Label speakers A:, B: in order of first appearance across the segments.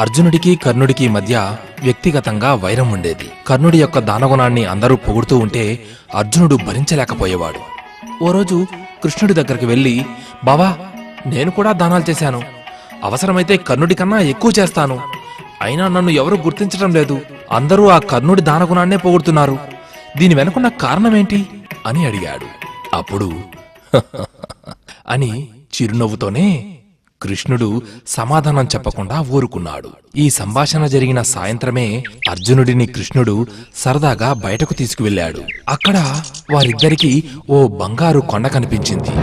A: అర్జునుడికి కర్ణుడికి మధ్య వ్యక్తిగతంగా వైరం ఉండేది. కర్ణుడి యొక్క దానగుణాన్ని అందరూ పొగుడుతూ ఉంటే అర్జునుడు భరించలేకపోయేవాడు. ఓ రోజు కృష్ణుడి దగ్గరికి వెళ్ళి, బావా, నేను కూడా దానాలు చేశాను. అవసరమైతే కర్ణుడి కన్నా ఎక్కువ చేస్తాను. అయినా నన్ను ఎవరూ గుర్తించడం లేదు. అందరూ ఆ కర్ణుడి దానగుణాన్నే పొగుడుతున్నారు. దీని వెనుకున్న కారణమేంటి అని అడిగాడు. అప్పుడు అని చిరునవ్వుతోనే కృష్ణుడు సమాధానం చెప్పకుండా ఊరుకున్నాడు. ఈ సంభాషణ జరిగిన సాయంత్రమే అర్జునుడిని కృష్ణుడు సరదాగా బయటకు తీసుకువెళ్ళాడు. అక్కడ వారిద్దరికీ ఓ బంగారు కొండ కనిపించింది.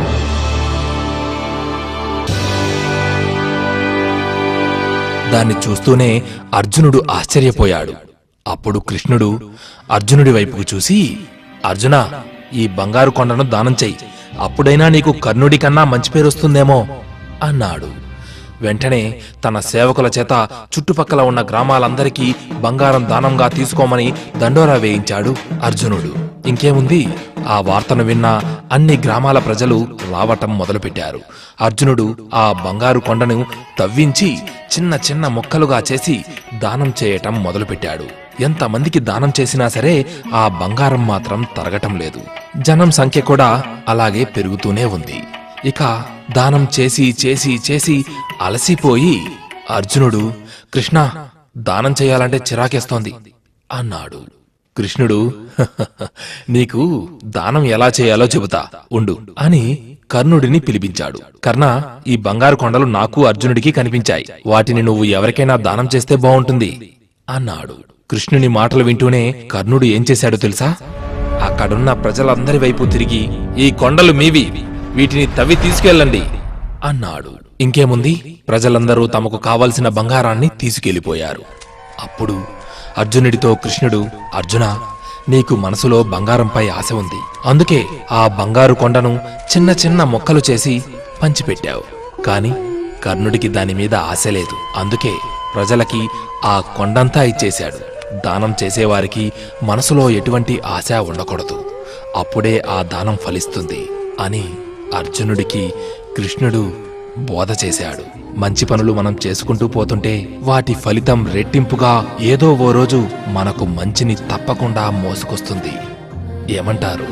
A: దాన్ని చూస్తూనే అర్జునుడు ఆశ్చర్యపోయాడు. అప్పుడు కృష్ణుడు అర్జునుడి వైపుకు చూసి, అర్జునా, ఈ బంగారు కొండను దానం చెయ్యి. అప్పుడైనా నీకు కర్ణుడి కన్నా మంచి పేరు వస్తుందేమో అన్నాడు. వెంటనే తన సేవకుల చేత చుట్టుపక్కల ఉన్న గ్రామాలందరికీ బంగారం దానంగా తీసుకోమని దండోరా వేయించాడు అర్జునుడు. ఇంకేముంది, ఆ వార్తను విన్న అన్ని గ్రామాల ప్రజలు రావటం మొదలుపెట్టారు. అర్జునుడు ఆ బంగారు కొండను తవ్వించి చిన్న చిన్న ముక్కలుగా చేసి దానం చేయటం మొదలుపెట్టాడు. ఎంతమందికి దానం చేసినా సరే ఆ బంగారం మాత్రం తరగటం లేదు. జనం సంఖ్య కూడా అలాగే పెరుగుతూనే ఉంది. ఇక దానం చేసి చేసి చేసి అలసిపోయి అర్జునుడు, కృష్ణ, దానం చేయాలంటే చిరాకేస్తోంది అన్నాడు. కృష్ణుడు, నీకు దానం ఎలా చేయాలో చెబుతా ఉండు అని కర్ణుడిని పిలిపించాడు. కర్ణ, ఈ బంగారు కొండలు నాకు అర్జునుడికి కనిపించాయి. వాటిని నువ్వు ఎవరికైనా దానం చేస్తే బావుంటుంది అన్నాడు. కృష్ణుని మాటలు వింటూనే కర్ణుడు ఏం చేశాడో తెలుసా? అక్కడున్న ప్రజలందరి వైపు తిరిగి, ఈ కొండలు మీవి, వీటిని తవ్వి తీసుకెళ్ళండి అన్నాడు. ఇంకేముంది, ప్రజలందరూ తమకు కావలసిన బంగారాన్ని తీసుకెళ్లిపోయారు. అప్పుడు అర్జునుడితో కృష్ణుడు, అర్జున, నీకు మనసులో బంగారంపై ఆశ ఉంది. అందుకే ఆ బంగారు కొండను చిన్న చిన్న మొక్కలు చేసి పంచిపెట్టావు. కాని కర్ణుడికి దాని మీద ఆశ లేదు. అందుకే ప్రజలకి ఆ కొండంతా ఇచ్చేశాడు. దానం చేసేవారికి మనసులో ఎటువంటి ఆశ ఉండకూడదు. అప్పుడే ఆ దానం ఫలిస్తుంది అని అర్జునుడికి కృష్ణుడు బోధ చేశాడు. మంచి పనులు మనం చేసుకుంటూ పోతుంటే వాటి ఫలితం రెట్టింపుగా ఏదో ఓ రోజు మనకు మంచిని తప్పకుండా మోసుకొస్తుంది. ఏమంటారు?